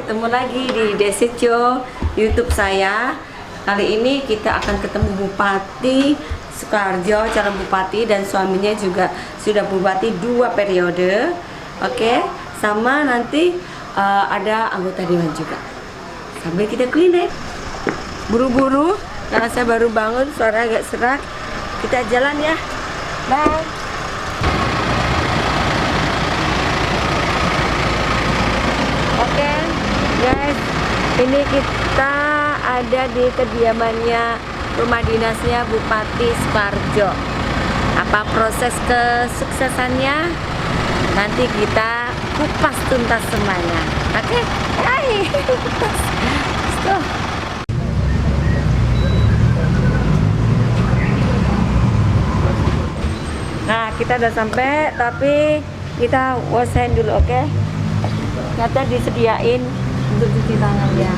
ketemu lagi di Desico YouTube saya. Kali ini kita akan ketemu Bupati Sukoharjo, calon bupati, dan suaminya juga sudah bupati 2 periode. Oke, sama nanti ada anggota dewan juga. Sambil kita kuliner. Buru-buru karena saya baru bangun, suara agak serak. Kita jalan ya. Bye. Oke, guys, ini kita ada di kediamannya, rumah dinasnya Bupati Sukoharjo. Apa proses kesuksesannya? Nanti kita kupas tuntas semuanya. Oke, hai. Stop. Nah, kita udah sampai, tapi kita wash hand dulu, oke? Kita disediain untuk cuci tangan ya.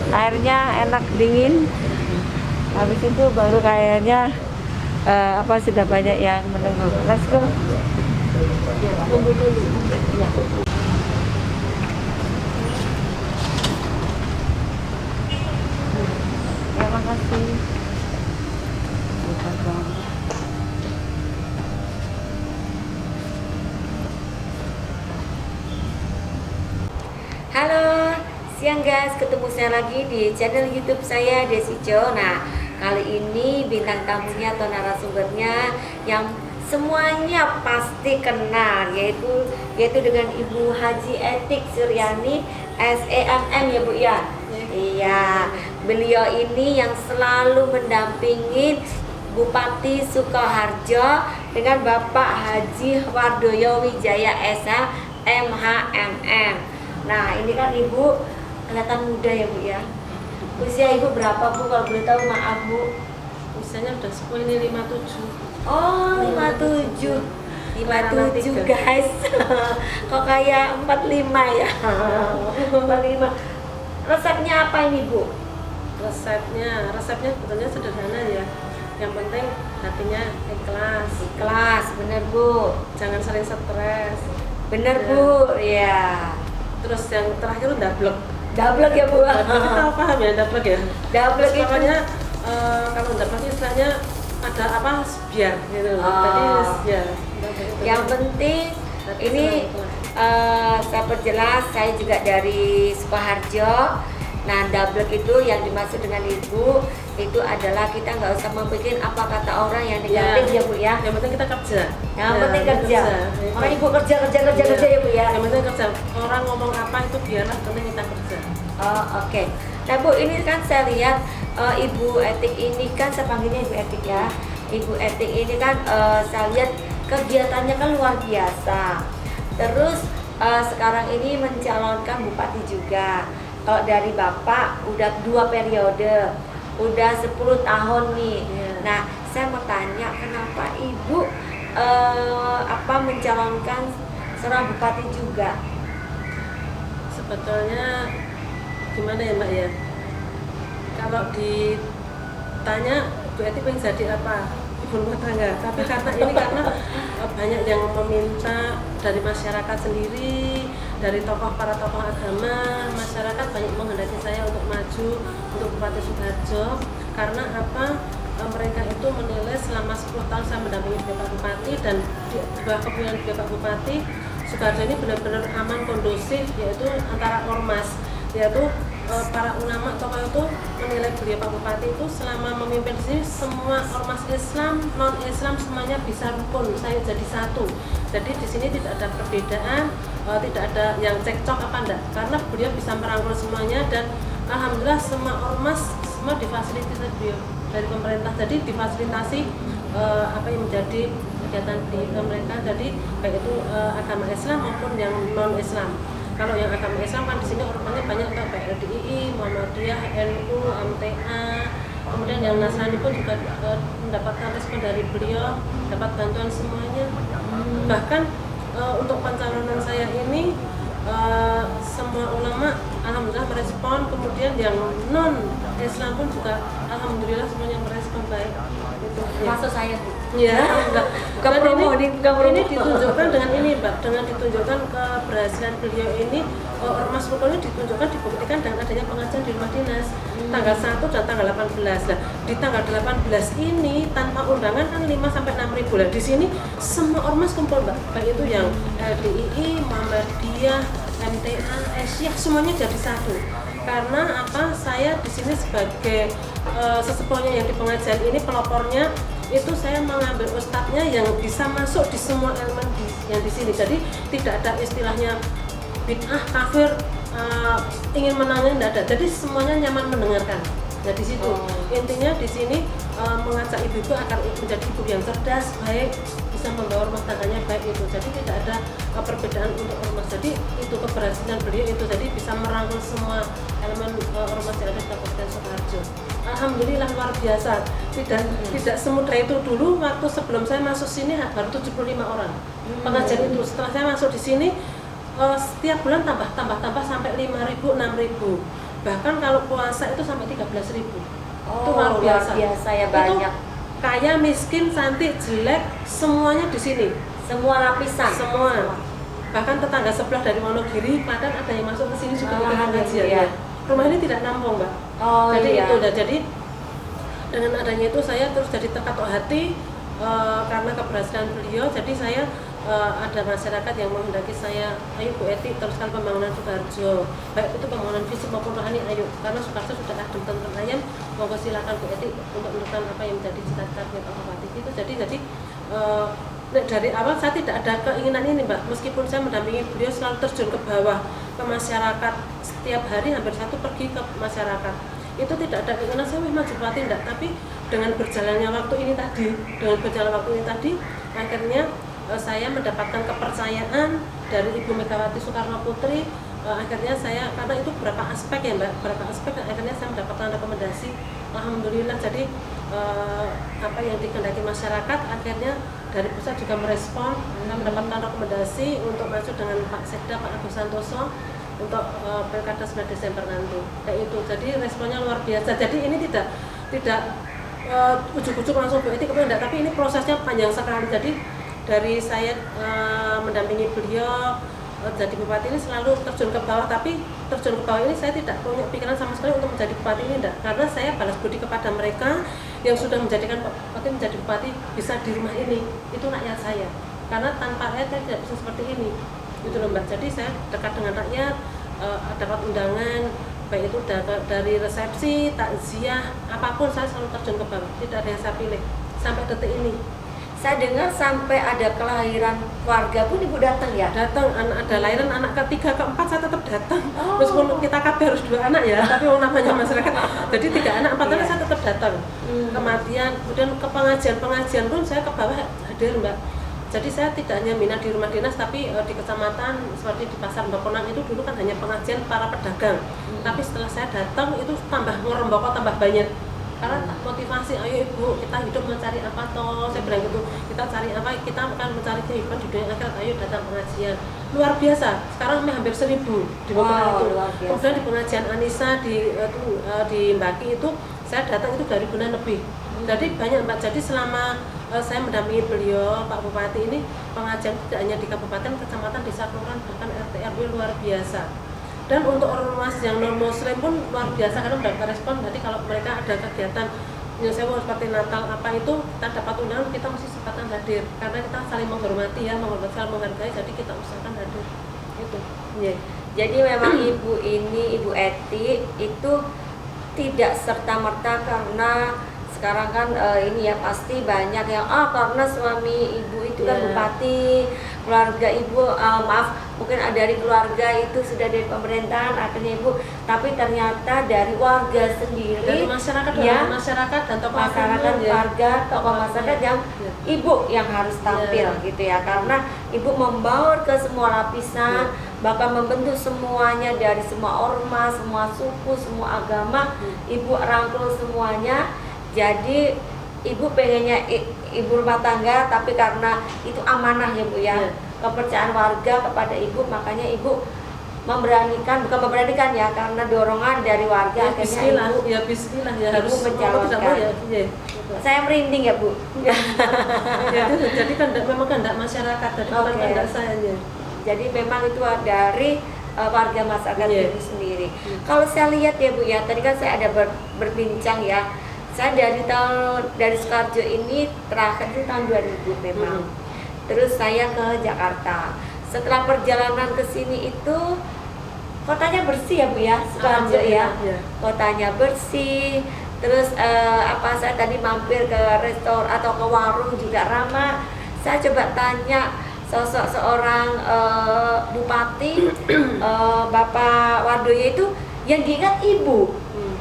Airnya enak dingin. Habis itu baru kayaknya sudah banyak yang menunggu. Let's go. Tunggu dulu. Ya. Terima kasih. Halo, siang guys, ketemu saya lagi di channel YouTube saya Desico. Nah, kali ini bintang tamunya atau narasumbernya yang semuanya pasti kenal, yaitu dengan Ibu Haji Etik Suryani SEMM ya Bu ya. Iya, beliau ini yang selalu mendampingi Bupati Sukoharjo dengan Bapak Haji Wardoyo Wijaya SH MHMM. Nah, ini kan Ibu kelihatan muda ya Bu ya. Usia Ibu berapa Bu kalau boleh tahu, maaf Bu? Usianya udah 10, ini 57. Oh, 57. 57 guys. Kok kayak 45 ya? 45. Resepnya apa ini Bu? Resepnya sebetulnya sederhana ya. Yang penting hatinya ikhlas. Ikhlas, bener Bu. Jangan sering stres. Bener Ya. Bu, ya. Terus yang terakhir double. Double ya Bu. Kita paham ya double ya. Double Terus itu. pokoknya kalau double istilahnya ada apa biar gitu. Oh. Jadi ya. Yang penting ini saya perjelas, saya juga dari Sukoharjo. Nah, double itu yang dimaksud dengan Ibu itu adalah kita nggak usah memikir apa kata orang yang negatif ya Bu ya. Yang penting kita kerja. Yang penting kerja. Makanya Ibu kerja ya Bu ya. Yang penting kerja. Orang ngomong apa itu biarlah, penting kita kerja. Oh, oke. Nah Bu, ini kan saya lihat Ibu Etik ini kan, saya panggilnya Ibu Etik ya. Ibu Etik ini kan saya lihat kegiatannya kan luar biasa. Terus sekarang ini mencalonkan bupati juga. Kalau dari Bapak udah 2 periode, udah 10 tahun nih. Yeah. Nah, saya mau tanya kenapa Ibu mencalonkan seorang bupati juga? Sebetulnya gimana ya Mbak ya, kalau ditanya Bu Eti pengen jadi apa, ibu rumah tangga, tapi karena banyak yang meminta dari masyarakat sendiri, dari para tokoh agama, masyarakat banyak menghendaki saya untuk maju untuk Bupati Sukoharjo. Karena apa? Mereka itu menilai selama 10 tahun saya mendampingi Bapak Bupati, dan di bawah kepemimpinan Bapak Bupati Sukoharjo ini benar-benar aman, kondusif, yaitu antara ormas, yaitu para ulama tokoh itu menilai beliau Pak Bupati itu selama memimpin di sini semua ormas Islam, non Islam semuanya bisa rukun, saya jadi satu. Jadi di sini tidak ada perbedaan, tidak ada yang cekcok apa enggak, karena beliau bisa merangkul semuanya, dan alhamdulillah semua ormas semua difasilitasi beliau dari pemerintah. Jadi difasilitasi apa yang menjadi kegiatan di mereka, jadi baik itu agama Islam maupun yang non Islam. Kalau yang agama Islam kan di sini orangnya banyak, kayak PLDII, Muhammadiyah, NU, MTA, kemudian yang Nasrani pun juga mendapatkan respon dari beliau, dapat bantuan semuanya. Bahkan untuk pencalonan saya ini semua ulama alhamdulillah merespon, kemudian yang non Islam pun juga alhamdulillah semuanya merespon baik. Itu Maksud saya Bu. ya, Bukan dan promo, bukan promo. ini ditunjukkan dengan ini Mbak, dengan ditunjukkan keberhasilan beliau ini, ormas rukunnya ditunjukkan, dibuktikan dengan adanya pengajian di rumah dinas tanggal 1 dan tanggal 18. Nah, di tanggal 18 ini tanpa undangan kan 5 sampai 6 ribu lah. Di sini semua ormas kumpul Mbak, baik itu yang LDII, Muhammadiyah, MTA, Asia, semuanya jadi satu. Karena apa? Saya di sini sebagai sesepuhnya yang di pengajian ini, pelopornya itu saya mengambil ustadznya yang bisa masuk di semua elemen yang di sini. Jadi tidak ada istilahnya bid'ah, kafir, ingin menangin, tidak ada. Jadi semuanya nyaman mendengarkan. Nah di situ intinya di sini mengajak ibu-ibu agar menjadi ibu yang cerdas, baik, bisa membawa rumah tangganya baik itu. Jadi tidak ada perbedaan untuk ormas. Jadi itu keberhasilan beliau itu. Jadi bisa merangkul semua elemen ormas yang ada di Kabupaten Sukoharjo. Alhamdulillah luar biasa. Tidak semudah itu. Dulu waktu sebelum saya masuk sini baru 75 orang pengajian itu. Setelah saya masuk di sini setiap bulan tambah sampai 5.000, 6.000. Bahkan kalau puasa itu sampai 13.000. Itu luar biasa Ya, banyak. Itu kaya, miskin, cantik, jelek, semuanya di sini. Semua lapisan. Semua. Bahkan tetangga sebelah dari Wonogiri, Klaten ada yang masuk ke sini juga ikut pengajian. Iya. Rumah ini tidak nampung, Mbak. Jadi itu udah jadi dengan adanya itu saya terus jadi terkatuk hati karena keberhasilan beliau. Jadi saya ada masyarakat yang menghendaki saya, ayo Bu Eti teruskan pembangunan Sukoharjo, baik itu pembangunan fisik maupun rohani, ayo, karena Sukoharjo sudah adem tentrem ayam, monggo silakan Bu Eti untuk menentukan apa yang menjadi cita-cita Pak Bupati itu. Jadi dari awal saya tidak ada keinginan ini Mbak, meskipun saya mendampingi beliau selalu terjun ke bawah, ke masyarakat, setiap hari hampir satu pergi ke masyarakat. Itu tidak ada keinginan saya maju bupati enggak, tapi dengan berjalannya waktu ini tadi, akhirnya saya mendapatkan kepercayaan dari Ibu Megawati Soekarno Putri. Akhirnya saya, karena itu beberapa aspek ya Mbak, akhirnya saya mendapatkan rekomendasi. Alhamdulillah, jadi apa yang dikehendaki masyarakat akhirnya dari pusat juga merespon. Saya mendapatkan rekomendasi untuk maju dengan Pak Sekda, Pak Agus Santoso untuk Pilkada 9 Desember nanti. Kayak itu, jadi responnya luar biasa. Jadi ini tidak ujuk-ujuk langsung Bu Eti kemudian enggak, tapi ini prosesnya panjang sekali. Jadi dari saya mendampingi beliau jadi bupati ini selalu terjun ke bawah, tapi terjun ke bawah ini saya tidak punya pikiran sama sekali untuk menjadi bupati ini enggak, karena saya balas budi kepada mereka yang sudah menjadikan Pak Bupati menjadi bupati bisa di rumah ini, itu rakyat saya, karena tanpa rakyat saya tidak bisa seperti ini, itu loh Mbak. Jadi saya dekat dengan rakyat, dapat undangan, baik itu dari resepsi, takziah, apapun saya selalu terjun ke bawah, tidak ada yang saya pilih sampai detik ini. Saya dengar sampai ada kelahiran keluarga pun Ibu datang ya? Datang, ada lahiran anak ketiga, keempat saya tetap datang. Meskipun kita kabeh harus 2 anak ya, tapi namanya masyarakat. Jadi 3 anak, 4 anak saya tetap datang. Kematian, kemudian ke pengajian pun saya ke bawah hadir Mbak. Jadi saya tidak hanya minat di rumah dinas, tapi di kecamatan seperti di Pasar Mbakonang itu dulu kan hanya pengajian para pedagang. Tapi setelah saya datang itu tambah ngerembaka, tambah banyak. Karena motivasi, ayo Ibu, kita hidup mencari apa toh, saya bilang gitu, kita cari apa, kita akan mencari kehidupan di dunia akhirat, ayo datang pengajian. Luar biasa, sekarang hampir 1.000 di Mbakonang itu. Kemudian di pengajian Anissa di Mbaki itu, saya datang itu 2.000 lebih. Jadi banyak Mbak, jadi selama saya mendampingi beliau, Pak Bupati ini, pengajian tidak hanya di kabupaten, kecamatan, desa, kelurahan, bahkan RT RW luar biasa. Dan untuk ormas yang non muslim pun luar biasa karena mendapat respon. Jadi kalau mereka ada kegiatan nyusewu seperti Natal apa itu, kita dapat undangan, kita mesti sempatkan hadir karena kita saling menghormati ya, saling menghargai, jadi kita usahakan hadir itu. Yeah. Jadi memang Ibu ini, Ibu Eti itu tidak serta-merta karena sekarang kan ini ya pasti banyak yang karena suami Ibu itu kan bupati, keluarga Ibu mungkin dari keluarga itu sudah dari pemerintahan akhirnya Ibu, tapi ternyata dari warga sendiri, dari masyarakat, masyarakat dan tokoh masyarakat, warga, tokoh masyarakat yang Ibu yang harus tampil gitu ya, karena Ibu membaur ke semua lapisan, bahkan membentuk semuanya dari semua ormas, semua suku, semua agama, Ibu rangkul semuanya. Jadi Ibu pengennya ibu rumah tangga, tapi karena itu amanah ya Bu ya, kepercayaan warga kepada ibu, makanya ibu bukan memberanikan ya, karena dorongan dari warga akhirnya bismillah, ibu bismillah ya, ibu harus mencalonkan. ya. Saya merinding ya Bu. Ya, jadi kan memang kehendak masyarakat, jadi bukan kehendak saya ya. Jadi memang itu dari warga masyarakat ibu sendiri. Kalau saya lihat ya Bu ya, tadi kan saya ada berbincang ya. Saya dari Sukoharjo ini terakhir itu tahun 2000 memang. Terus saya ke Jakarta. Setelah perjalanan ke sini itu kotanya bersih ya Bu ya, Sukoharjo ya. Kotanya bersih. Terus saya tadi mampir ke restoran atau ke warung juga ramah. Saya coba tanya sosok seorang bupati Bapak Wardoyo itu yang diingat ibu.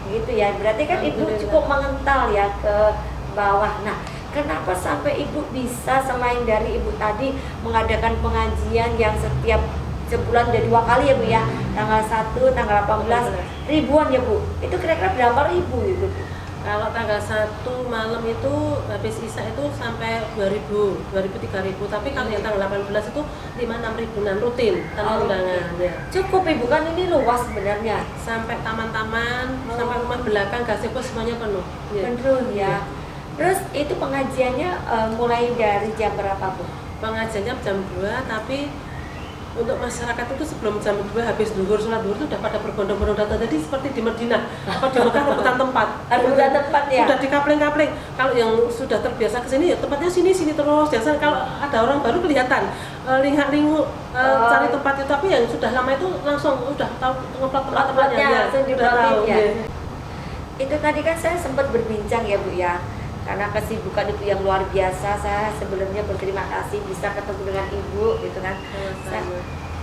Gitu ya, berarti kan ibu cukup mengental ya ke bawah. Nah, kenapa sampai ibu bisa selain dari ibu tadi mengadakan pengajian yang setiap sebulan ada 2 kali ya Bu ya, tanggal 1, tanggal 18, ribuan ya Bu, itu kira-kira berapa ribu itu Bu? Kalau tanggal 1 malam itu habis isya itu sampai 2000, 3000. Tapi kalau yang tanggal 18 itu 5-6 ribuan rutin tanpa undangan ya. Cukup Ibu, kan ini luas sebenarnya. Sampai taman-taman, sampai rumah belakang, gazebo semuanya penuh. Penuh ya. Terus itu pengajiannya mulai dari jam berapa Bu? Pengajiannya jam 2, tapi untuk masyarakat itu sebelum jam 2 habis duhur, sholat duhur itu udah pada berbondong-bondong datang. Jadi seperti di Madinah, apa di Mekah rebutan tempat. Rebutan tempat ya. Sudah dikapling-kapling. Kalau yang sudah terbiasa ke sini ya tempatnya sini terus. Biasanya kalau ada orang baru kelihatan lingak-lingu cari tempat itu, tapi yang sudah lama itu langsung udah tahu ngeplot tempat-tempatnya ya. Sudah tahu ya. Itu tadi kan saya sempat berbincang ya Bu ya. Karena kesibukan Ibu yang luar biasa, saya sebelumnya berterima kasih bisa ketemu dengan Ibu gitu kan.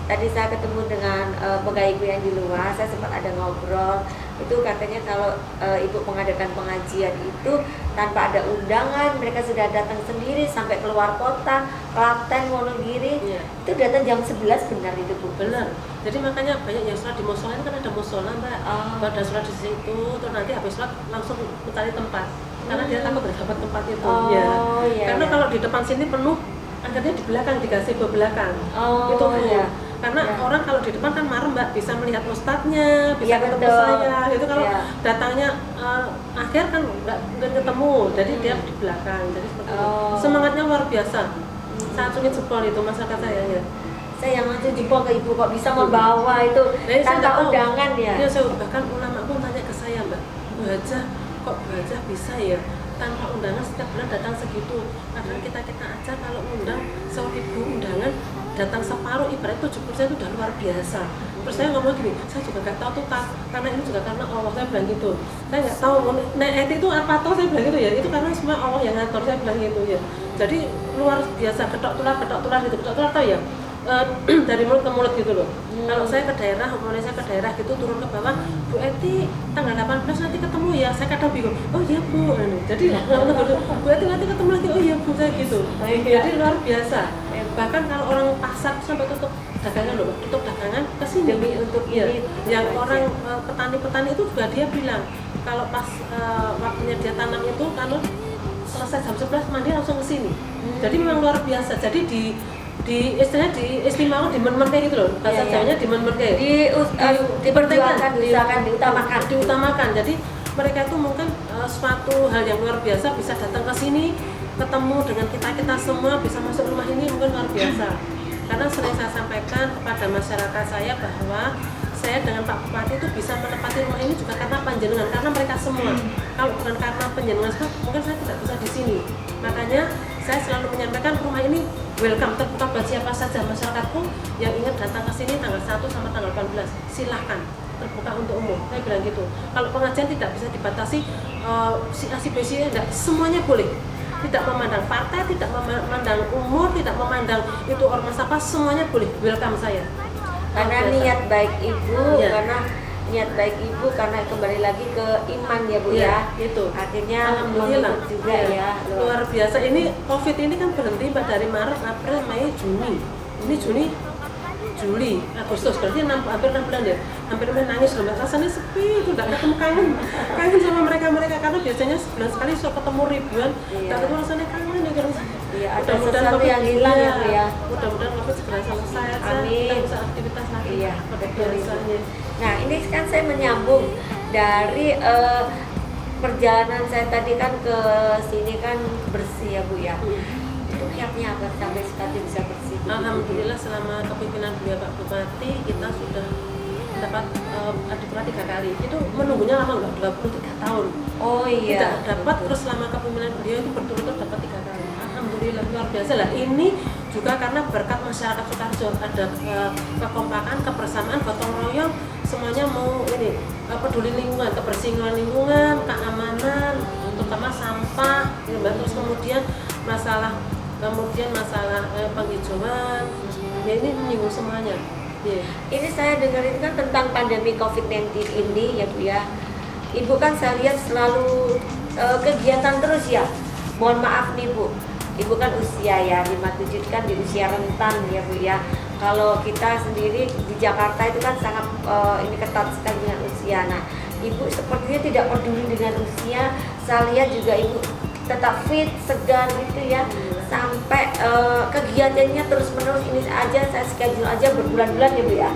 Tadi saya ketemu dengan pegawai Ibu yang di luar, saya sempat ada ngobrol. Itu katanya kalau Ibu mengadakan pengajian itu tanpa ada undangan, mereka sudah datang sendiri sampai keluar kota, Klaten, Wonogiri. Itu datang jam 11, benar itu Bu? Benar. Jadi makanya banyak yang sholat di musola, kan ada musola Mbak. Pada sholat di situ, terus nanti habis sholat langsung mencari tempat. Karena dia takut berdapat tempat itu. Karena kalau di depan sini penuh, akhirnya di belakang, di gazebo belakang. Itu karena orang kalau di depan kan marah Mbak, bisa melihat ustadznya, bisa ketemu saya. Itu kalau datangnya akhir kan nggak ketemu, jadi dia di belakang. Jadi seperti itu. Semangatnya luar biasa. Sangat sungit jempol itu masyarakat saya ya. Saya yang ngacung jempol ke Ibu kok bisa membawa itu tanpa undangan ya. Iya, saya bahkan ulama pun tanya ke saya Mbak, Bu Hajah, kok Bu Hajah bisa ya tanpa undangan setiap bulan datang segitu. Padahal kita aja kalau undang 1.000 undangan datang separuh, ibarat 70% itu udah luar biasa. Terus saya ngomong gini, saya juga nggak tahu tuh Kak, karena ini juga karena Allah, saya bilang gitu. Saya nggak tahu net itu apa tuh, saya bilang gitu ya, itu karena semua Allah yang ngatur, saya bilang gitu ya. Jadi luar biasa, ketok tular gitu, ketok tular tahu ya. Dari mulut ke mulut gitu loh. Kalau saya ke daerah, mulai saya ke daerah gitu turun ke bawah, Bu Eti tanggal 18 nanti ketemu ya. Saya kadang bingung, oh iya Bu. Jadi Bu Eti nanti ketemu lagi, oh iya Bu, saya gitu. Jadi luar biasa. Bahkan kalau orang pasar sampai tutup dagangan loh, tutup dagangan kesini demi untuk ini. Yang orang petani-petani itu juga dia bilang kalau pas waktunya dia tanam itu kalau selesai jam 11 mandi langsung ke sini. Jadi memang luar biasa. Jadi istilahnya di istimewa di men-men kayak gitu loh, bahasa Jawanya di men-men kayak dipertimbangkan, diutamakan. Jadi mereka itu mungkin suatu hal yang luar biasa bisa datang ke sini, ketemu dengan kita semua, bisa masuk rumah ini mungkin luar biasa. Karena sering saya sampaikan kepada masyarakat saya bahwa saya dengan Pak Bupati itu bisa menempati rumah ini juga karena panjenengan, karena mereka semua. Kalau bukan karena panjenengan mungkin saya tidak bisa di sini. Makanya saya selalu menyampaikan rumah ini welcome, terbuka buat siapa saja masyarakat pun yang ingin datang ke sini tanggal 1 sampai tanggal 18. Silahkan, terbuka untuk umum. Saya bilang gitu. Kalau pengajian tidak bisa dibatasi si A, si B, si enggak, semuanya boleh. Tidak memandang partai, tidak memandang umur, tidak memandang itu ormas apa, semuanya boleh. Welcome saya. Karena niat baik Ibu, karena kembali lagi ke iman ya Bu ya. Itu. Akhirnya alhamdulillah juga ya. Luar biasa. Ini COVID ini kan berhenti Mbak dari Maret, April, Mei, Juni. Ini Juni Juli, Agustus, berarti hampir 6 bulan ya, hampir nangis loh mbak, rasanya sepi, itu nggak ketemu, kangen sama mereka karena biasanya sebulan sekali suka ketemu ribuan, nggak ketemu rasanya kangen ya kan. Iya, ada sesuatu yang hilang ya Bu ya. Mudah-mudahan COVID segera selesai aja, Amin. kita bisa aktivitas lagi. Iya, pada betul, Ibu. biasanya. Nah ini kan saya menyambung dari perjalanan saya tadi kan ke sini kan bersih ya Bu ya. Itu kiatnya apa sampai sekarang bisa bersih? Alhamdulillah selama kepemimpinan beliau Pak Bupati kita sudah dapat adipura 3 kali. Itu menunggunya lama nggak, 23 tahun. Oh iya. Tidak dapat, terus selama kepemimpinan beliau itu berturut-turut dapat 3 kali. Alhamdulillah luar biasa lah. Ini juga karena berkat masyarakat Sutarjo ada kekompakan, kebersamaan, gotong royong, semuanya mau ini peduli lingkungan, kebersihan lingkungan, keamanan, terutama sampah, terus kemudian masalah penghijauan, ya ini menyinggung semuanya. Yeah. Ini saya dengar itu kan tentang pandemi COVID-19 ini ya Bu ya. Ibu kan saya lihat selalu kegiatan terus ya. Mohon maaf nih Bu, Ibu kan usia ya 57 kan di usia rentan ya Bu ya. Kalau kita sendiri di Jakarta itu kan sangat ini ketat sekali dengan usia. Nah, Ibu sepertinya tidak peduli dengan usia. Saya lihat juga Ibu tetap fit, segar gitu ya. Sampai kegiatannya terus-menerus ini aja saya schedule aja berbulan-bulan ya Bu ya.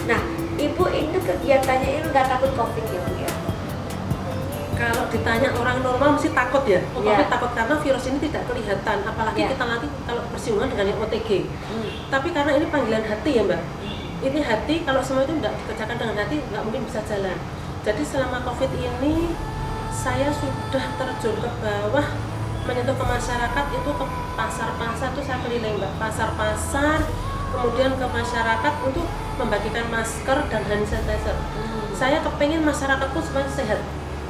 Nah, Ibu itu kegiatannya ini nggak takut COVID ya Bu ya? Kalau ditanya orang normal mesti takut ya, Yeah. takut karena virus ini tidak kelihatan, apalagi Yeah. kita nanti kalau bersinggungan dengan yang OTG. Tapi karena ini panggilan hati ya Mbak, ini hati, kalau semua itu tidak dikerjakan dengan hati nggak mungkin bisa jalan. Jadi selama COVID ini saya sudah terjun ke bawah, menyentuh ke masyarakat, itu ke pasar-pasar itu saya keliling Mbak, pasar-pasar, kemudian ke masyarakat untuk membagikan masker dan hand sanitizer. Saya kepengen masyarakatku supaya sehat,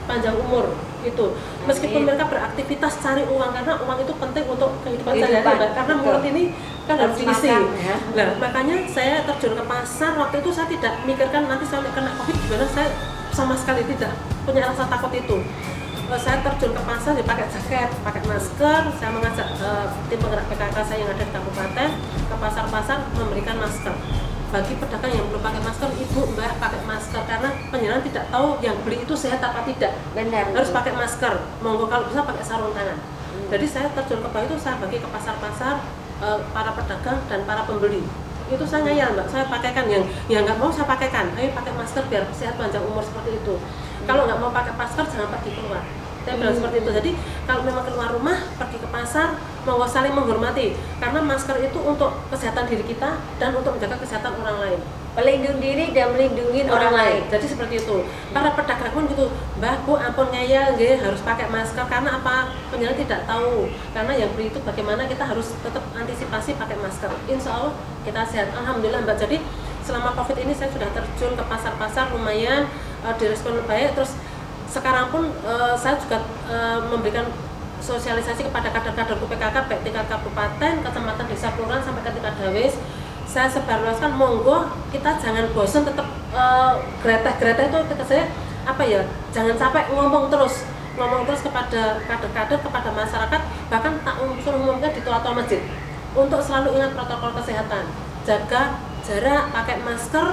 panjang umur gitu. Meskipun mereka beraktivitas cari uang, karena uang itu penting untuk kehidupan sehari-hari, karena mulut ini kan harus diisi. Ya. Nah, makanya saya terjun ke pasar. Waktu itu saya tidak mikirkan nanti saya kena COVID gimana, saya sama sekali tidak punya rasa takut itu. Saya terjun ke pasar, ya pakai jaket, pakai masker. Saya mengajak tim penggerak PKK saya yang ada di kabupaten ke pasar-pasar memberikan masker. Bagi pedagang yang belum pakai masker, Ibu Mbak pakai masker, karena penjualan tidak tahu yang beli itu sehat apa tidak. Benar. Harus pakai masker. Monggo kalau bisa pakai sarung tangan. Jadi saya terjun ke bawah itu, saya bagi ke pasar-pasar para pedagang dan para pembeli. Itu saya ngayal Mbak, saya pakaikan yang nggak mau saya pakaikan. Ayo pakai masker biar sehat panjang umur seperti itu. Kalau nggak mau pakai masker jangan pergi keluar. Saya bilang seperti itu. Jadi kalau memang keluar rumah, pergi ke pasar, monggo saling menghormati. Karena masker itu untuk kesehatan diri kita dan untuk menjaga kesehatan orang lain. Melindungi diri dan melindungi orang lain. Jadi seperti itu. Para pedagang pun gitu, Mbah, Bu, ampun ngeyel, harus pakai masker. Karena apa? Penjual tidak tahu. Karena yang beli itu bagaimana, kita harus tetap antisipasi pakai masker. Insya Allah kita sehat. Alhamdulillah Mbak. Jadi selama COVID ini saya sudah terjun ke pasar-pasar, lumayan direspon baik. Terus sekarang pun saya juga memberikan sosialisasi kepada kader-kader PKK baik tingkat kabupaten, kecamatan, desa, kelurahan sampai ke tingkat dawes. Saya sebarluaskan, monggo kita jangan bosan, tetap gereteh-gereteh itu kata saya apa ya, jangan capek ngomong terus kepada kader-kader, kepada masyarakat, bahkan tak suruh ngomongnya di toa-toa masjid untuk selalu ingat protokol kesehatan, jaga jarak, pakai masker,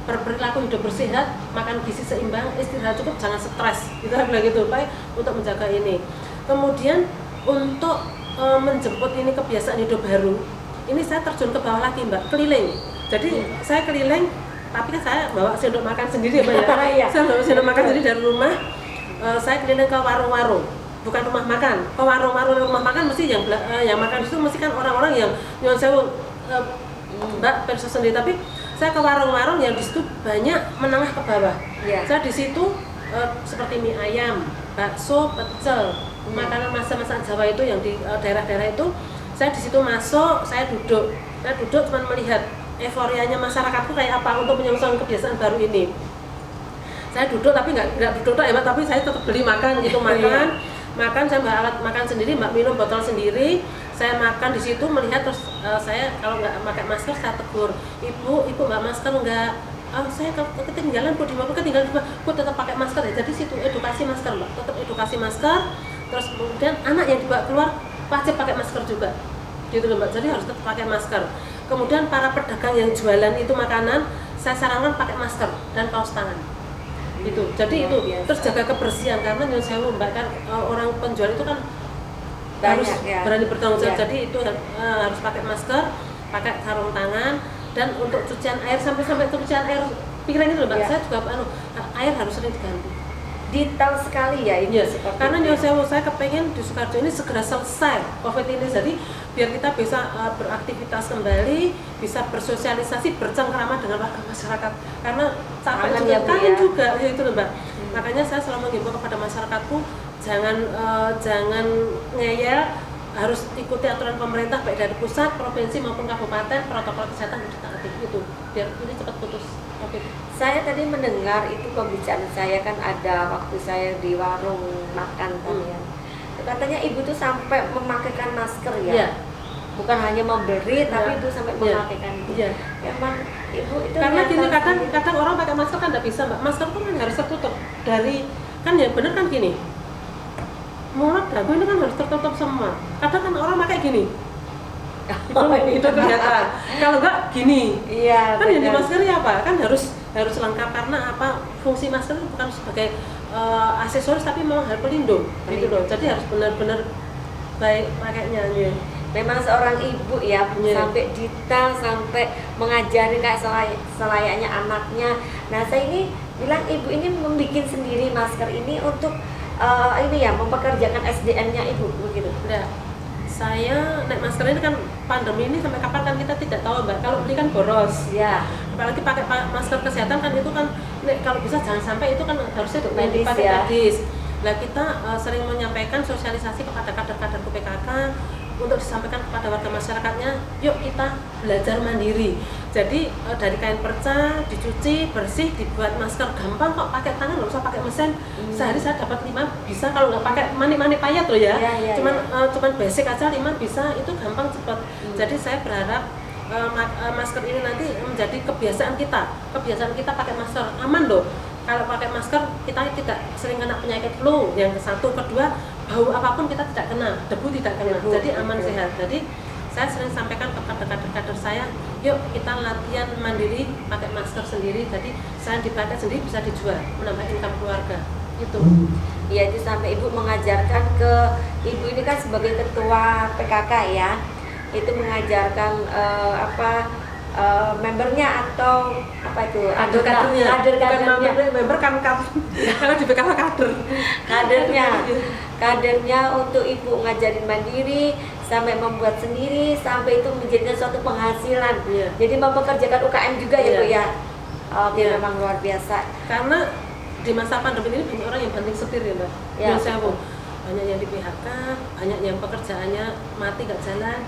berperilaku hidup bersehat, makan gizi seimbang, istirahat cukup, jangan stres. Kita bilang gitu, Pak, untuk menjaga ini. Kemudian untuk menjemput ini kebiasaan hidup baru, ini saya terjun ke bawah lagi Mbak, keliling. Jadi saya keliling, tapi kan saya bawa sendok makan sendiri Mbak ya. Saya bawa sendok makan sendiri dari rumah. Saya keliling ke warung-warung, bukan rumah makan. Ke warung-warung, rumah makan mesti yang makan itu mesti kan orang-orang yang nyuwun sewu Mbak perso sendiri, tapi saya ke warung-warung yang di situ banyak menengah ke bawah. Yeah. Saya di situ seperti mie ayam, bakso, pecel, makanan masakan Jawa itu yang di daerah-daerah itu, saya di situ masuk, saya duduk cuma melihat euforianya masyarakatku kayak apa untuk menyongsong kebiasaan baru ini. Saya duduk tapi nggak duduk ya Mbak, tapi saya tetap beli makan gitu, makan saya bawa alat makan sendiri, Mbak minum botol sendiri. Saya makan di situ melihat, terus saya kalau nggak pakai masker saya tegur, ibu nggak masker nggak? Saya ketinggalan Bu, di mobil ketinggalan Bu, tetap pakai masker ya. Jadi situ edukasi masker Mbak, tetap edukasi masker. Terus kemudian anak yang dibawa keluar wajib pakai masker juga, gitu loh Mbak. Jadi harus tetap pakai masker. Kemudian para pedagang yang jualan itu makanan, saya sarankan pakai masker dan kaos tangan. Itu. Jadi itu terus jaga kebersihan karena yang saya Mbak kan orang penjual itu kan harus berani bertanggung jawab. Jadi itu harus pakai masker, pakai sarung tangan, dan untuk cucian air sampai cucian air pikiran itu Mbak, saya juga air harus sering diganti. Detail sekali ya Ibu. Yes. Karena saya kepengen di Sukoharjo ini segera selesai COVID ini, jadi biar kita bisa beraktivitas kembali, bisa bersosialisasi, bercengkrama dengan warga masyarakat. Karena capek juga, kangen juga, ya itu loh Mbak. Makanya saya selalu menghimbau kepada masyarakatku, jangan ngeyel, harus ikuti aturan pemerintah baik dari pusat, provinsi maupun kabupaten, protokol kesehatan harus ditaati itu biar ini cepat putus. Oke. Saya tadi mendengar itu pembicaraan saya kan ada waktu saya di warung makan tadi ya. Katanya Ibu tuh sampai memakaikan masker ya. Yeah. Bukan hanya memberi tapi itu sampai memakaikan itu. Yeah. Emang Ibu itu karena gini kadang orang pakai masker kan nggak bisa Mbak. Masker tuh kan harus tertutup dari kan ya bener kan gini. Mulut dagu ini kan harus tertutup semua. Kadang kan orang pakai gini. Itu kelihatan. Kalau enggak gini. Iya. Kan yang di masker ya apa? Kan harus lengkap karena apa? Fungsi masker itu bukan sebagai aksesoris tapi memang hal pelindung gitu loh. Jadi harus benar-benar baik pakainya ya. Memang seorang ibu ya sampai detail, sampai mengajari kayak selayaknya anaknya. Nah saya ini bilang ibu ini membuat sendiri masker ini untuk ini ya mempekerjakan SDN-nya ibu begitu. Nah, saya naik masker ini kan pandemi ini sampai kapan kan kita tidak tahu Mbak. Kalau beli kan boros. Ya. Apalagi pakai masker kesehatan kan itu kan kalau bisa jangan sampai itu kan harusnya medis, dipakai ya. medis. Nah kita sering menyampaikan sosialisasi kepada kader-kader PKK untuk disampaikan kepada warga masyarakatnya, yuk kita belajar mandiri. Jadi dari kain perca, dicuci, bersih, dibuat masker gampang kok, pakai tangan, nggak usah pakai mesin. Sehari saya dapat 5 bisa, kalau nggak pakai mani-mani payat loh ya. Cuman basic aja 5 bisa, itu gampang cepat. Jadi saya berharap masker ini nanti menjadi kebiasaan kita pakai masker, aman loh. Kalau pakai masker kita tidak sering kena penyakit flu, yang satu, kedua bau apapun kita tidak kena, debu tidak kena, jadi aman sehat. Jadi saya sering sampaikan kepada kader-kader saya, yuk kita latihan mandiri pakai masker sendiri, jadi saya dipakai sendiri bisa dijual, menambah income keluarga. Itu. Ya itu sampai ibu mengajarkan ke ibu ini kan sebagai ketua PKK ya, itu mengajarkan membernya atau apa itu kadernya member kan kalau di PKK kadernya untuk ibu ngajarin mandiri sampai membuat sendiri sampai itu menjadikan suatu penghasilan. Jadi mempekerjakan UKM juga ya Bu ya. Oke, memang luar biasa karena di masa pandemi ini banyak orang yang banting setir ya Mbak. Banyak yang di PHK, banyak yang pekerjaannya mati gak jalan.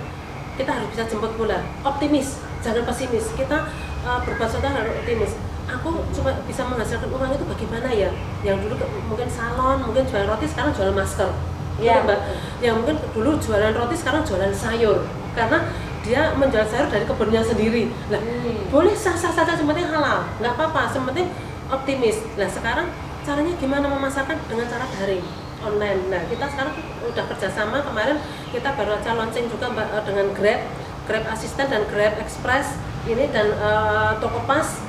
Kita harus bisa jemput bola, optimis, jangan pesimis. Kita berbuat sesuatu harus optimis. Aku cuma bisa menghasilkan uang itu bagaimana ya? Yang dulu mungkin salon, mungkin jualan roti, sekarang jualan masker. Ya Mbak. Yang mungkin dulu jualan roti, sekarang jualan sayur. Karena dia menjual sayur dari kebunnya sendiri. Nah, boleh sah-sah saja, yang penting halal, nggak apa-apa, yang penting optimis. Nah sekarang caranya gimana memasarkan dengan cara daring, online. Nah kita sekarang udah kerjasama, kemarin kita baru aja launching juga Mbak dengan Grab Assistant dan Grab Express ini, dan Tokopas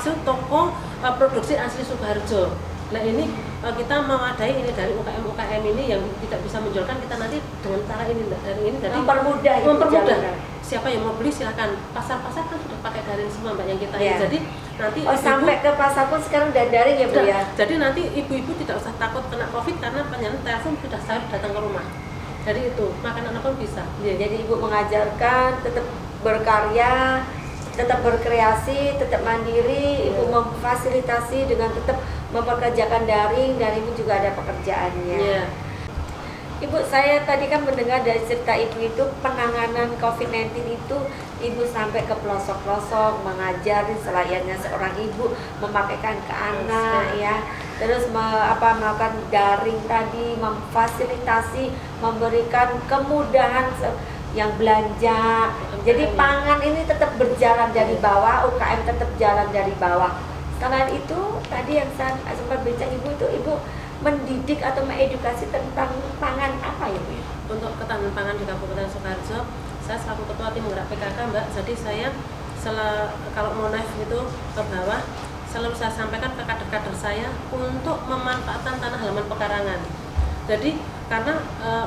itu toko produksi asli Sukoharjo. Nah ini kita mewadai ini dari UKM ini yang tidak bisa menjualkan, kita nanti dengan cara ini dari ini dari mempermudah. Siapa yang mau beli silakan. Pasar-pasar kan sudah pakai daring semua Mbak yang kita ini. Jadi nanti sampai ke pasar pun sekarang udah daring ya Bu ya. Jadi nanti ibu-ibu tidak usah takut kena COVID karena penyanyi telepon sudah datang ke rumah. Jadi itu makanan apa pun bisa. Jadi ibu mengajarkan tetap berkarya, tetap berkreasi, tetap mandiri, ibu memfasilitasi dengan tetap mempekerjakan daring, dan ibu juga ada pekerjaannya. Ibu, saya tadi kan mendengar dari cerita ibu itu penanganan COVID-19 itu ibu sampai ke pelosok-pelosok mengajari selayaknya seorang ibu, memakaikan ke anak ya, terus melakukan daring tadi, memfasilitasi, memberikan kemudahan yang belanja. Jadi pangan ini tetap berjalan dari bawah, UKM tetap jalan dari bawah. Selain itu tadi yang saya sempat bincang ibu itu, ibu mendidik atau mengedukasi tentang pangan apa ya Bu? Untuk ketahanan pangan di Kabupaten Sukoharjo, saya selaku ketua tim gerak PKK Mbak, jadi saya kalau mau naik itu ke bawah selalu saya sampaikan ke kader-kader saya untuk memanfaatkan tanah halaman pekarangan. Jadi karena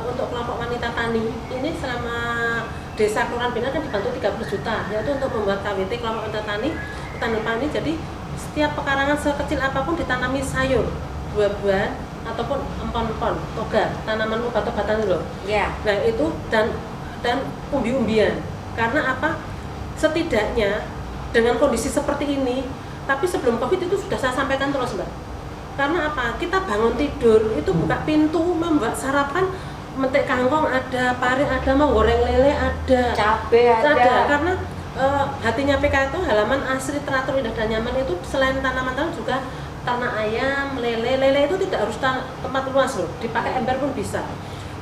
untuk kelompok wanita tani ini selama desa Kelurahan Bina kan dibantu 30 juta, yaitu untuk membuat KWT kelompok wanita tani, petani tani. Jadi setiap pekarangan sekecil apapun ditanami sayur, buah-buahan ataupun empon-empon, toga, tanaman obat-obatan loh. Ya. Nah itu dan umbi-umbian. Karena apa? Setidaknya dengan kondisi seperti ini, tapi sebelum COVID itu sudah saya sampaikan terus Mbak. Karena apa? Kita bangun tidur itu buka pintu membuat sarapan, mentek kangkung ada, pari ada, mau goreng lele ada, cabai ada. Karena hatinya PK itu halaman asri, teratur, indah dan nyaman itu selain tanaman-tanaman juga ternak ayam, lele itu tidak harus tempat luas loh, dipakai ember pun bisa.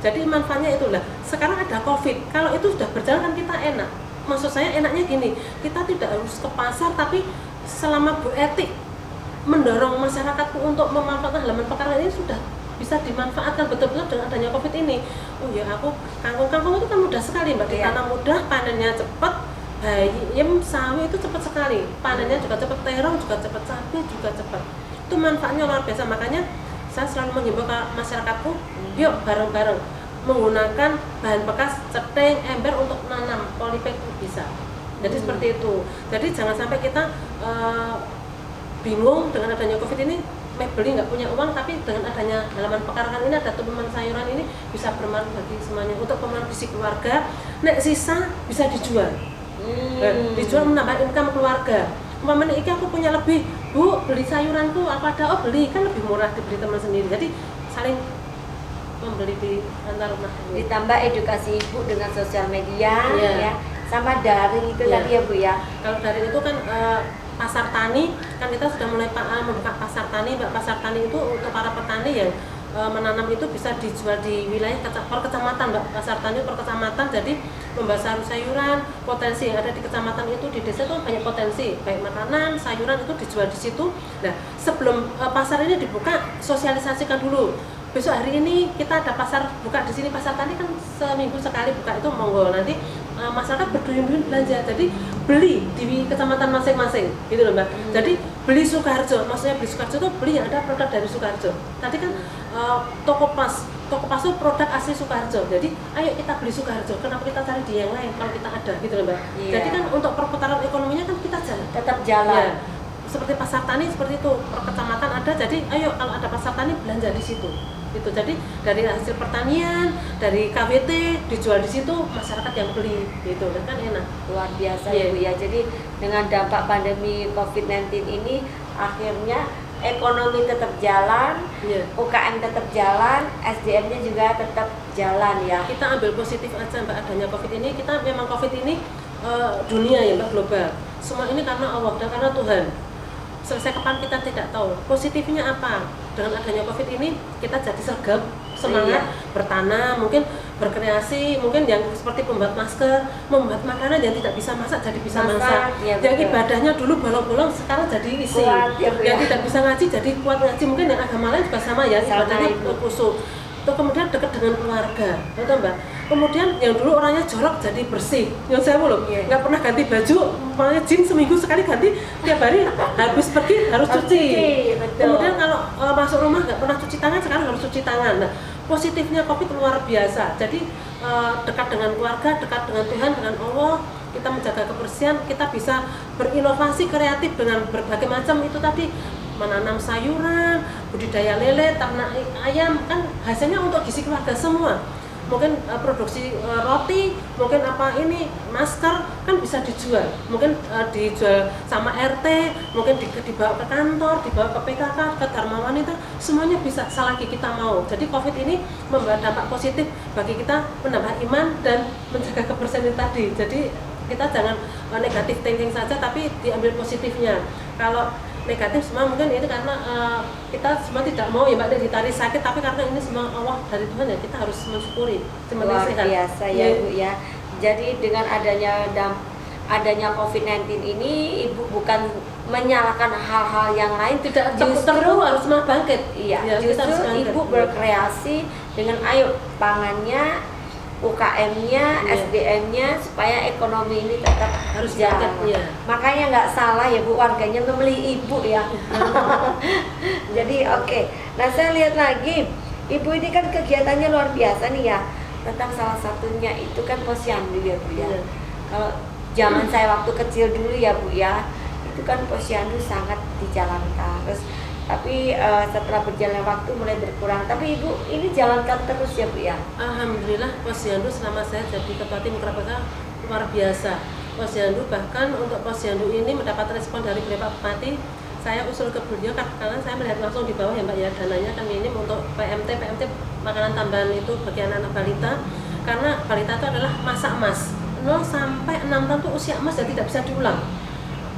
Jadi manfaatnya itulah. Sekarang ada COVID, kalau itu sudah berjalan kan kita enak. Maksud saya enaknya gini, kita tidak harus ke pasar, tapi selama Bu Eti mendorong masyarakatku untuk memanfaatkan halaman pekarangan ini sudah bisa dimanfaatkan betul-betul dengan adanya COVID ini. Oh ya, aku kangkung itu kan mudah sekali Mbak, ditanam mudah, panennya cepat, bayam, sawi itu cepat sekali, panennya juga cepat, terong juga cepat, cabai juga cepat. Itu manfaatnya luar biasa. Makanya saya selalu menghimbau ke masyarakatku, yuk bareng-bareng menggunakan bahan bekas, ceteng, ember untuk nanam, polybag bisa. Jadi seperti itu. Jadi jangan sampai kita bingung dengan adanya COVID ini, beli nggak punya uang, tapi dengan adanya halaman pekarangan ini ada tanaman sayuran ini bisa bermanfaat bagi semuanya untuk pemenuhan gizi keluarga. Nek sisa bisa dijual, dijual menambah income keluarga. Umpamanya iki aku punya lebih, Bu, beli sayuranku apa ada? Oh beli, kan lebih murah dibeli teman sendiri. Jadi saling membeli di antar rumah. Ditambah edukasi Ibu dengan sosial media, ya, sama daring itu tadi ya Bu ya. Kalau daring itu kan pasar tani, kan kita sudah mulai membuka pasar tani. Pasar tani itu untuk para petani yang menanam itu bisa dijual di wilayah per kecamatan Mbak. Pasar tani per kecamatan, jadi membahas sayuran, potensi yang ada di kecamatan itu, di desa itu banyak potensi, baik makanan, sayuran itu dijual di situ. Nah sebelum pasar ini dibuka, sosialisasikan dulu. Besok hari ini kita ada pasar buka di sini, pasar tani kan seminggu sekali buka, itu monggo nanti masyarakat berduyun-duyun belanja, jadi beli di kecamatan masing-masing gitu loh Mbak. Jadi beli Sukoharjo, maksudnya beli Sukoharjo itu beli yang ada produk dari Sukoharjo. Tadi kan toko pas itu produk asli Sukoharjo, jadi ayo kita beli Sukoharjo, kenapa kita cari di yang lain kalau kita ada gitu loh Mbak. Jadi kan untuk perputaran ekonominya kan kita tetap jalan. Seperti pasar tani seperti itu, per kecamatan ada, jadi ayo kalau ada pasar tani belanja di situ. Gitu. Jadi dari hasil pertanian, dari KWT dijual di situ, masyarakat yang beli gitu, kan enak. Luar biasa ya Bu ya. Jadi dengan dampak pandemi COVID-19 ini akhirnya ekonomi tetap jalan, UKM tetap jalan, SDM-nya juga tetap jalan ya. Kita ambil positif aja Mbak adanya COVID ini. Kita memang COVID ini dunia ya Mbak, global. Semua ini karena Allah dan karena Tuhan. Selesai kapan kita tidak tahu. Positifnya apa? Dengan adanya COVID ini kita jadi sergap, semangat bertanam, mungkin berkreasi, mungkin yang seperti membuat masker, membuat makanan yang tidak bisa masak jadi bisa masak. Yang ibadahnya dulu bolong-bolong sekarang jadi isi. Yang tidak bisa ngaji jadi kuat ngaji. Mungkin yang agama lain juga sama ya, ibadahnya khusyuk. Terus kemudian dekat dengan keluarga, betul Mbak. Kemudian yang dulu orangnya jorok jadi bersih. Yang saya belum, nggak pernah ganti baju, makanya jin seminggu sekali ganti, tiap hari habis pergi harus cuci. Kemudian kalau masuk rumah nggak pernah cuci tangan, sekarang harus cuci tangan. Nah, positifnya COVID luar biasa. Jadi dekat dengan keluarga, dekat dengan Tuhan, dengan Allah, kita menjaga kebersihan, kita bisa berinovasi kreatif dengan berbagai macam itu tadi. Menanam sayuran, budidaya lele, ternak ayam, kan hasilnya untuk gizi keluarga semua. Mungkin produksi roti, mungkin apa ini masker kan bisa dijual, mungkin dijual sama RT, mungkin dibawa ke kantor, dibawa ke PKK, ke Dharma Wanita, semuanya bisa selagi kita mau. Jadi COVID ini membawa dampak positif bagi kita, menambah iman dan menjaga kebersihan tadi. Jadi kita jangan negatif thinking saja, tapi diambil positifnya. Kalau negatif semua mungkin ini karena kita semua tidak mau ya Mbak ditarik sakit, tapi karena ini semua Allah dari Tuhan ya kita harus mensyukuri. Luar biasa ya Bu ya. Jadi dengan adanya COVID-19 ini Ibu bukan menyalahkan hal-hal yang lain, tidak, justru harus semangat bangkit. Iya, justru Ibu berkreasi dengan ayo pangannya UKM-nya, SDM-nya supaya ekonomi ini tetap Harus jalan. iya. Makanya nggak salah ya Bu, warganya memilih Ibu ya. Jadi oke. Nah saya lihat lagi, Ibu ini kan kegiatannya luar biasa nih ya. Tentang salah satunya itu kan posyandu ya Bu ya. Iya. Kalau zaman saya waktu kecil dulu ya Bu ya, itu kan posyandu sangat dijalankan. Terus tapi setelah berjalan waktu mulai berkurang. Tapi Ibu ini jalankan terus ya Bu ya. Alhamdulillah posyandu selama saya jadi ketua tim KPK luar biasa. Posyandu bahkan untuk posyandu ini mendapat respon dari Bapak Bupati. Saya usul ke beliau karena saya melihat langsung di bawah ya Mbak ya, dananya kan minim untuk PMT makanan tambahan itu bagi anak-anak balita. Karena balita itu adalah masa emas 0 sampai 6 tahun itu usia emas dan tidak bisa diulang.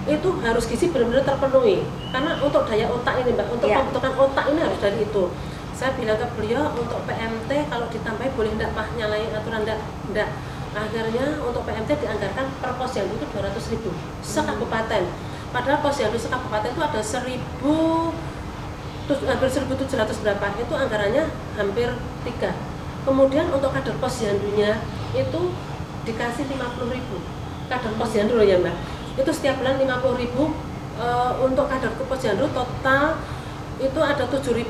Itu harus gizi benar-benar terpenuhi karena untuk daya otak ini Mbak, untuk pembentukan otak ini harus dari itu. Saya bilang ke beliau untuk PMT kalau ditambahi boleh enggak Pak, nyalain aturan enggak. Akhirnya untuk PMT dianggarkan per posyandu itu 200.000 sekabupaten. Padahal posyandu sekabupaten itu ada 1.700 berapa, itu anggarannya hampir 3. Kemudian untuk kader posyandunya itu dikasih 50.000 kader posyandu loh ya Mbak. Itu setiap bulan 50.000 untuk kader posyandu total itu ada 7.502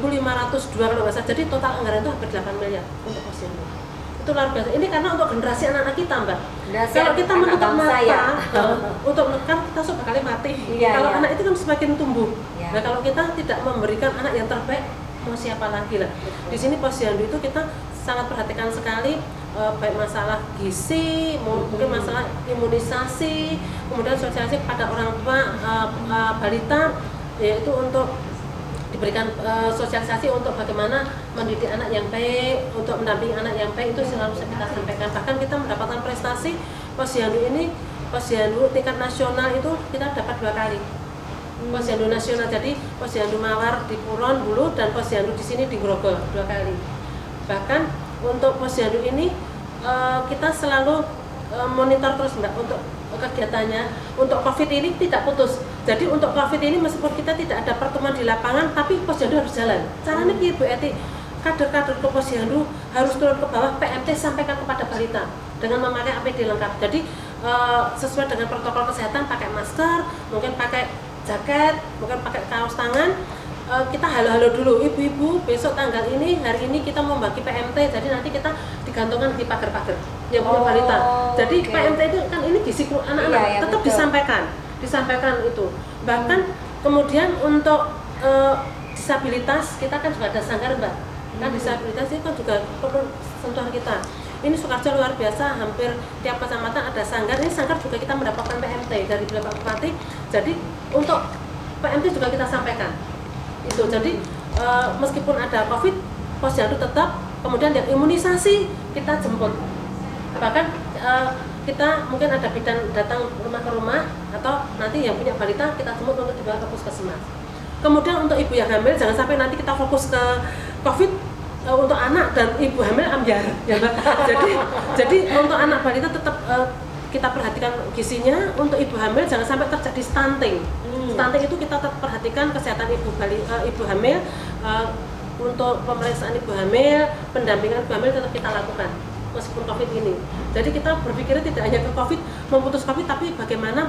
kalau nggak salah. Jadi total anggaran itu hampir 8 miliar untuk posyandu. Itu luar biasa. Ini karena untuk generasi anak-anak kita Mbak. Kalau kita menutup mata untuk menekan kita sudah kali mati. Kalau anak itu kan semakin tumbuh. Nah kalau kita tidak memberikan anak yang terbaik, mau siapa lagi lah. Di sini posyandu itu kita sangat perhatikan sekali. Baik masalah gizi, mungkin masalah imunisasi, kemudian sosialisasi kepada orang tua balita, yaitu untuk diberikan sosialisasi untuk bagaimana mendidik anak yang baik, untuk mendampingi anak yang baik, itu selalu kita sampaikan. Bahkan kita mendapatkan prestasi posyandu ini, posyandu tingkat nasional itu kita dapat 2 kali. Posyandu nasional, jadi posyandu Mawar di Puron dulu dan posyandu di sini di Grogol 2 kali. Bahkan untuk posyandu ini kita selalu monitor terus Mbak untuk kegiatannya. Untuk COVID ini tidak putus. Jadi untuk COVID ini meskipun kita tidak ada pertemuan di lapangan, tapi posyandu harus jalan. Caranya Bu Eti, kader-kader ke posyandu harus turun ke bawah, PMT sampaikan kepada balita dengan memakai APD lengkap. Jadi sesuai dengan protokol kesehatan, pakai masker, mungkin pakai jaket, mungkin pakai kaos tangan. Kita halo-halo dulu, ibu-ibu besok tanggal ini, hari ini kita mau bagi PMT, jadi nanti kita digantungkan di pagar-pagar yang punya balita. Jadi PMT itu kan ini gizi anak-anak, tetap disampaikan itu. Bahkan kemudian untuk disabilitas kita kan juga ada sanggar Mbak. Kan disabilitas itu kan juga perlu sentuhan kita. Ini Sukarjo luar biasa, hampir tiap kecamatan ada sanggar. Ini sanggar juga kita mendapatkan PMT dari Bapak Bupati. Jadi untuk PMT juga kita sampaikan. Itu jadi meskipun ada COVID, posyandu tetap, kemudian yang imunisasi kita jemput. Bahkan kita mungkin ada bidan datang rumah ke rumah, atau nanti yang punya balita kita jemput untuk dibawa ke puskesmas. Kemudian untuk ibu yang hamil, jangan sampai nanti kita fokus ke COVID untuk anak dan ibu hamil ambiar ya. Jadi untuk anak balita tetap kita perhatikan gizinya. Untuk ibu hamil jangan sampai terjadi stunting. Stunting itu kita tetap perhatikan kesehatan ibu hamil. Untuk pemeriksaan ibu hamil, pendampingan ibu hamil tetap kita lakukan meskipun COVID ini. Jadi kita berpikirnya tidak hanya ke COVID, memutus COVID, tapi bagaimana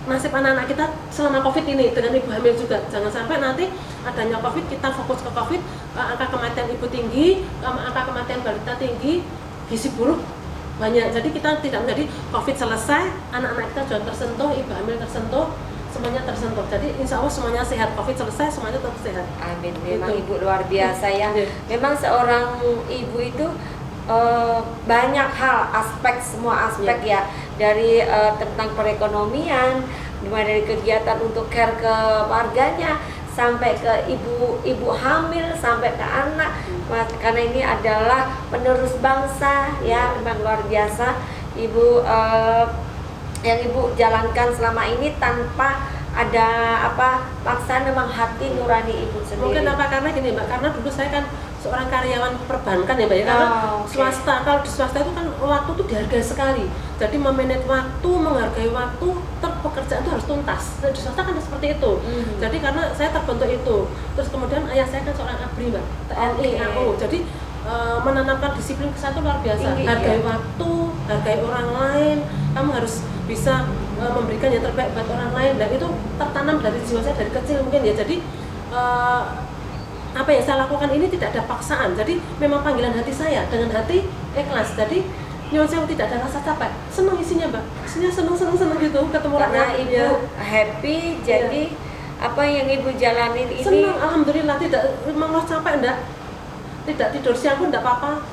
nasib anak-anak kita selama COVID ini dengan ibu hamil juga. Jangan sampai nanti adanya COVID kita fokus ke COVID, angka kematian ibu tinggi, angka kematian balita tinggi, gizi buruk banyak. Jadi kita tidak menjadi COVID selesai, anak-anak kita sudah tersentuh, ibu hamil tersentuh, semuanya tersentuh. Jadi insya Allah semuanya sehat, COVID selesai semuanya tetap sehat. Amin. Memang Itu. Ibu luar biasa ya. Memang seorang ibu itu banyak hal, semua aspek ya, dari tentang perekonomian, dimulai dari kegiatan untuk care ke warganya, sampai ke ibu hamil, sampai ke anak. Karena ini adalah penerus bangsa ya, memang luar biasa Ibu yang Ibu jalankan selama ini tanpa ada paksaan, memang hati nurani Ibu sendiri. Mungkin karena gini Mbak, karena dulu saya kan seorang karyawan perbankan ya Mbak ya, karena swasta, kalau di swasta itu kan waktu itu dihargai sekali. Jadi memanage waktu, menghargai waktu, pekerjaan itu harus tuntas. Nah, di swasta kan seperti itu. Jadi karena saya terbentuk itu, terus kemudian ayah saya kan seorang ABRI Mbak, TNI AU. Jadi menanamkan disiplin ke satu luar biasa. Tinggi, Hargai iya. waktu, hargai orang lain. Kamu harus bisa memberikan yang terbaik buat orang lain, dan itu tertanam dari jiwa saya dari kecil mungkin ya. Jadi apa yang saya lakukan ini tidak ada paksaan, jadi memang panggilan hati saya dengan hati ikhlas. Jadi nyuwun sewu, tidak ada rasa capek, senang isinya Mbak, isinya senang gitu ketemu Karena rakyat. ibu Ya. happy, jadi apa yang ibu jalanin ini Senang, alhamdulillah, tidak mengeluh capek, enggak, tidak tidur siang pun enggak apa-apa.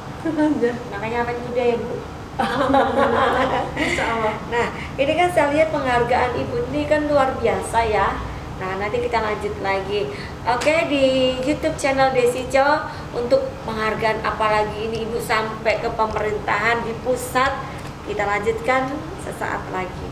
Ya. makanya awet muda ya bu. Alhamdulillah, insya Allah. Nah, ini kan saya lihat penghargaan ibu ini kan luar biasa ya. Nah, nanti kita lanjut lagi. Oke, di YouTube channel Desi Co untuk penghargaan apalagi ini ibu sampai ke pemerintahan di pusat, kita lanjutkan sesaat lagi.